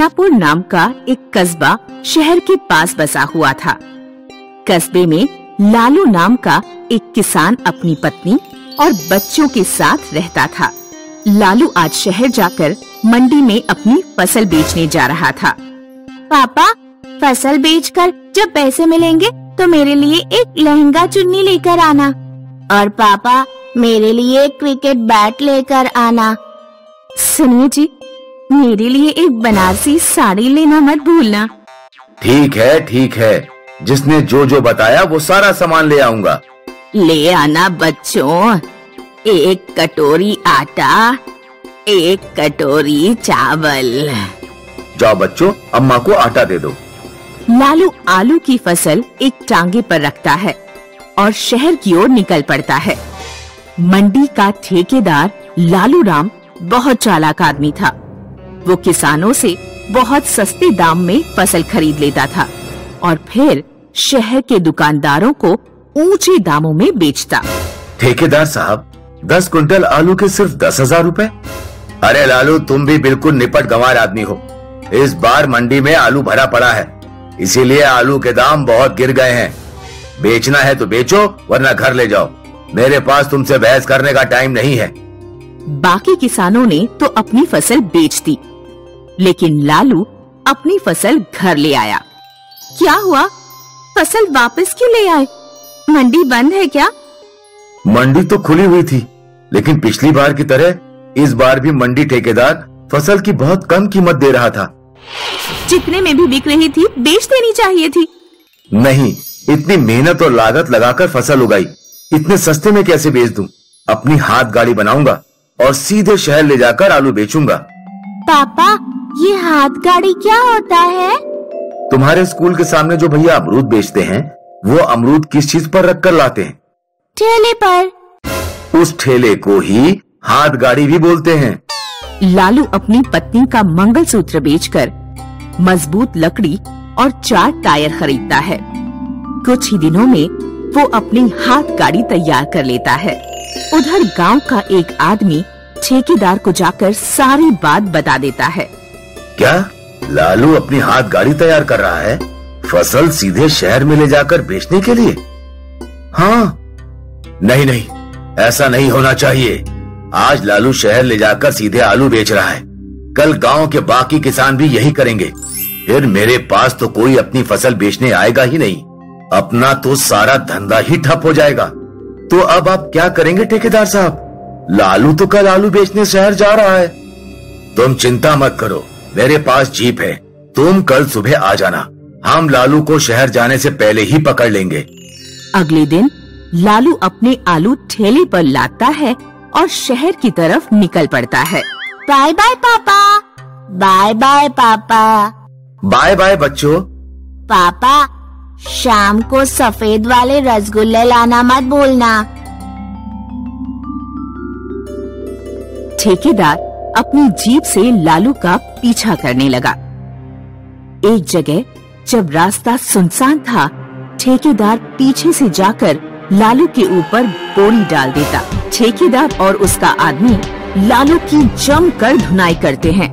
दानापुर नाम का एक कस्बा शहर के पास बसा हुआ था। कस्बे में लालू नाम का एक किसान अपनी पत्नी और बच्चों के साथ रहता था। लालू आज शहर जाकर मंडी में अपनी फसल बेचने जा रहा था। पापा, फसल बेचकर जब पैसे मिलेंगे तो मेरे लिए एक लहंगा चुन्नी लेकर आना, और पापा मेरे लिए एक क्रिकेट बैट लेकर आना। सुनिए जी, मेरे लिए एक बनारसी साड़ी लेना मत भूलना। ठीक है, जिसने जो जो बताया वो सारा सामान ले आऊंगा। ले आना बच्चों, एक कटोरी आटा, एक कटोरी चावल। जाओ बच्चों, अम्मा को आटा दे दो। लालू आलू की फसल एक टांगे पर रखता है और शहर की ओर निकल पड़ता है। मंडी का ठेकेदार लालू राम बहुत चालाक आदमी था। वो किसानों से बहुत सस्ते दाम में फसल खरीद लेता था और फिर शहर के दुकानदारों को ऊंचे दामों में बेचता। ठेकेदार साहब, 10 क्विंटल आलू के सिर्फ 10,000 रुपए। अरे लालू, तुम भी बिल्कुल निपट गंवार आदमी हो। इस बार मंडी में आलू भरा पड़ा है, इसीलिए आलू के दाम बहुत गिर गए हैं। बेचना है तो बेचो, वरना घर ले जाओ। मेरे पास तुमसे बहस करने का टाइम नहीं है। बाकी किसानों ने तो अपनी फसल बेच दी, लेकिन लालू अपनी फसल घर ले आया। क्या हुआ? फसल वापस क्यों ले आए? मंडी बंद है क्या? मंडी तो खुली हुई थी, लेकिन पिछली बार की तरह इस बार भी मंडी ठेकेदार फसल की बहुत कम कीमत दे रहा था। जितने में भी बिक रही थी बेच देनी चाहिए थी। नहीं, इतनी मेहनत और लागत लगाकर फसल उगाई, इतने सस्ते में कैसे बेच दूं? अपनी हाथ गाड़ी बनाऊंगा और सीधे शहर ले जाकर आलू बेचूंगा। पापा, ये हाथ गाड़ी क्या होता है? तुम्हारे स्कूल के सामने जो भैया अमरूद बेचते हैं, वो अमरूद किस चीज पर रख कर लाते हैं? ठेले पर। उस ठेले को ही हाथ गाड़ी भी बोलते हैं। लालू अपनी पत्नी का मंगलसूत्र बेचकर मजबूत लकड़ी और 4 टायर खरीदता है। कुछ ही दिनों में वो अपनी हाथ गाड़ी तैयार कर लेता है। उधर गांव का एक आदमी ठेकेदार को जाकर सारी बात बता देता है। क्या लालू अपनी हाथ गाड़ी तैयार कर रहा है फसल सीधे शहर में ले जाकर बेचने के लिए? हाँ, नहीं, ऐसा नहीं होना चाहिए। आज लालू शहर ले जाकर सीधे आलू बेच रहा है, कल गांव के बाकी किसान भी यही करेंगे। फिर मेरे पास तो कोई अपनी फसल बेचने आएगा ही नहीं। अपना तो सारा धंधा ही ठप हो जाएगा। तो अब आप क्या करेंगे ठेकेदार साहब? लालू तो कल आलू बेचने शहर जा रहा है। तुम चिंता मत करो, मेरे पास जीप है। तुम कल सुबह आ जाना, हम लालू को शहर जाने से पहले ही पकड़ लेंगे। अगले दिन लालू अपने आलू ठेले पर लाता है और शहर की तरफ निकल पड़ता है। बाय बाय पापा। बाय बाय पापा। बाय बाय बच्चों। पापा, शाम को सफेद वाले रसगुल्ले लाना मत भूलना। ठेकेदार अपनी जीप से लालू का पीछा करने लगा। एक जगह जब रास्ता सुनसान था, ठेकेदार पीछे से जाकर लालू के ऊपर बोरी डाल देता। ठेकेदार और उसका आदमी लालू की जमकर धुनाई करते हैं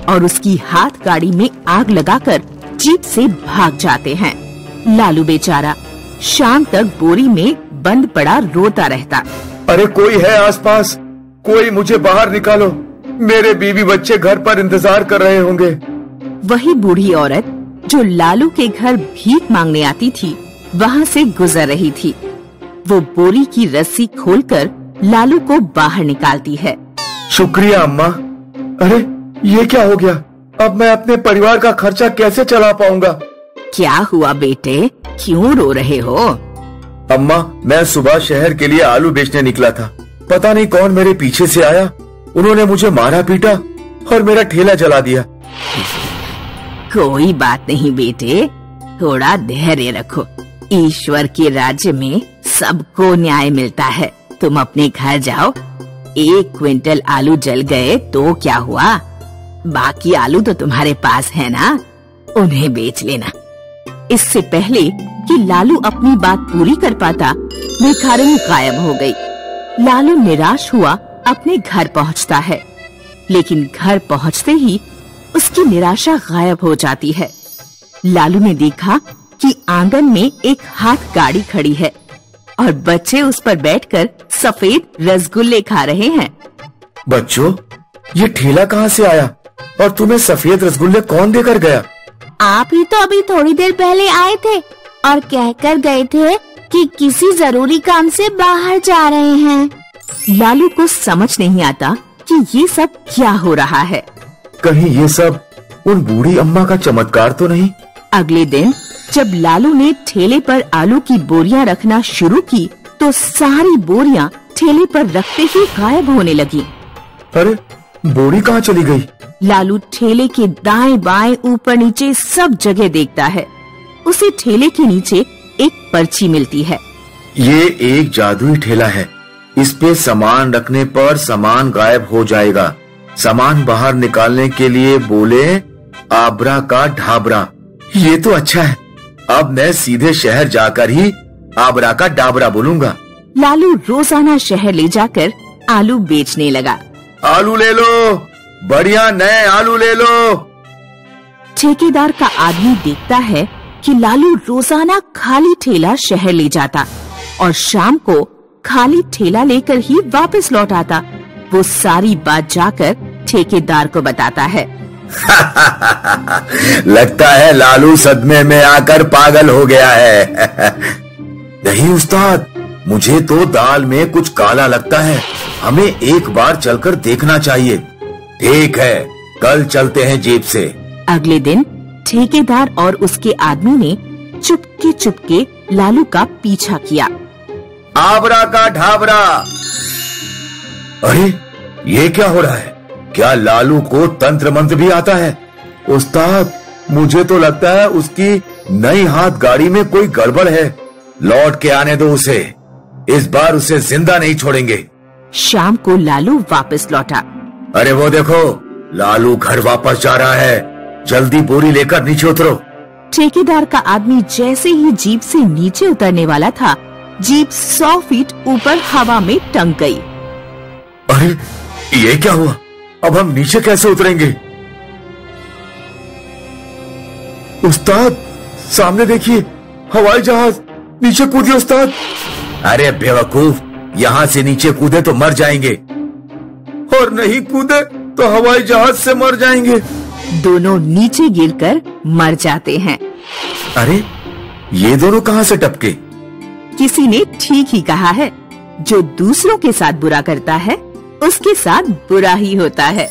और उसकी हाथ गाड़ी में आग लगाकर जीप से भाग जाते हैं। लालू बेचारा शाम तक बोरी में बंद पड़ा रोता रहता। अरे कोई है आसपास? कोई मुझे बाहर निकालो, मेरे बीवी बच्चे घर पर इंतजार कर रहे होंगे। वही बूढ़ी औरत जो लालू के घर भीख मांगने आती थी, वहाँ से गुजर रही थी। वो बोरी की रस्सी खोलकर लालू को बाहर निकालती है। शुक्रिया अम्मा। अरे ये क्या हो गया? अब मैं अपने परिवार का खर्चा कैसे चला पाऊंगा? क्या हुआ बेटे, क्यों रो रहे हो? अम्मा, मैं सुबह शहर के लिए आलू बेचने निकला था। पता नहीं कौन मेरे पीछे से आया, उन्होंने मुझे मारा पीटा और मेरा ठेला जला दिया। कोई बात नहीं बेटे, थोड़ा धैर्य रखो। ईश्वर के राज्य में सबको न्याय मिलता है। तुम अपने घर जाओ। 1 क्विंटल आलू जल गए तो क्या हुआ? बाकी आलू तो तुम्हारे पास है ना, उन्हें बेच लेना। इससे पहले कि लालू अपनी बात पूरी कर पाता, भिखारिणी गायब हो गई। लालू निराश हुआ अपने घर पहुंचता है, लेकिन घर पहुंचते ही उसकी निराशा गायब हो जाती है। लालू ने देखा कि आंगन में एक हाथ गाड़ी खड़ी है और बच्चे उस पर बैठकर सफेद रसगुल्ले खा रहे हैं। बच्चों, ये ठेला कहाँ से आया और तुम्हें सफेद रसगुल्ले कौन देकर गया? आप ही तो अभी थोड़ी देर पहले आए थे और कहकर गए थे कि किसी जरूरी काम से बाहर जा रहे हैं। लालू को समझ नहीं आता कि ये सब क्या हो रहा है। कहीं ये सब उन बूढ़ी अम्मा का चमत्कार तो नहीं? अगले दिन जब लालू ने ठेले पर आलू की बोरियां रखना शुरू की तो सारी बोरियां ठेले पर रखते ही गायब होने लगी। अरे, बोरी कहाँ चली गई? लालू ठेले के दाएं बाएं ऊपर नीचे सब जगह देखता है। उसे ठेले के नीचे एक पर्ची मिलती है। ये एक जादुई ठेला है। इस पे सामान रखने पर सामान गायब हो जाएगा। सामान बाहर निकालने के लिए बोले आबरा का ढाबरा। ये तो अच्छा है। अब मैं सीधे शहर जाकर ही आबरा का डाबरा बोलूंगा। लालू रोजाना शहर ले जाकर आलू बेचने लगा। आलू ले लो, बढ़िया नए आलू ले लो। ठेकेदार का आदमी देखता है कि लालू रोजाना खाली ठेला शहर ले जाता और शाम को खाली ठेला लेकर ही वापस लौट आता। वो सारी बात जाकर ठेकेदार को बताता है। लगता है लालू सदमे में आकर पागल हो गया है। नहीं उस्ताद, मुझे तो दाल में कुछ काला लगता है। हमें एक बार चलकर देखना चाहिए। ठीक है, कल चलते हैं जीप से। अगले दिन ठेकेदार और उसके आदमी ने चुपके चुपके लालू का पीछा किया। आबरा का ढाबरा। अरे, ये क्या हो रहा है? क्या लालू को तंत्र मंत्र भी आता है? उस्ताद, मुझे तो लगता है उसकी नई हाथ गाड़ी में कोई गड़बड़ है। लौट के आने दो उसे। इस बार उसे जिंदा नहीं छोड़ेंगे। शाम को लालू वापस लौटा। अरे वो देखो, लालू घर वापस जा रहा है। जल्दी बोरी लेकर नीचे उतरो। ठेकेदार का आदमी जैसे ही जीप से नीचे उतरने वाला था, जीप 100 फीट ऊपर हवा में टंग गई। अरे, ये क्या हुआ? अब हम नीचे कैसे उतरेंगे? उस्ताद, सामने देखिए, हवाई जहाज। नीचे कूदिए उस्ताद। अरे बेवकूफ, यहाँ से नीचे कूदे तो मर जाएंगे, और नहीं कूदे तो हवाई जहाज से मर जाएंगे। दोनों नीचे गिरकर मर जाते हैं। अरे, ये दोनों कहाँ से टपके? किसी ने ठीक ही कहा है, जो दूसरों के साथ बुरा करता है उसके साथ बुरा ही होता है।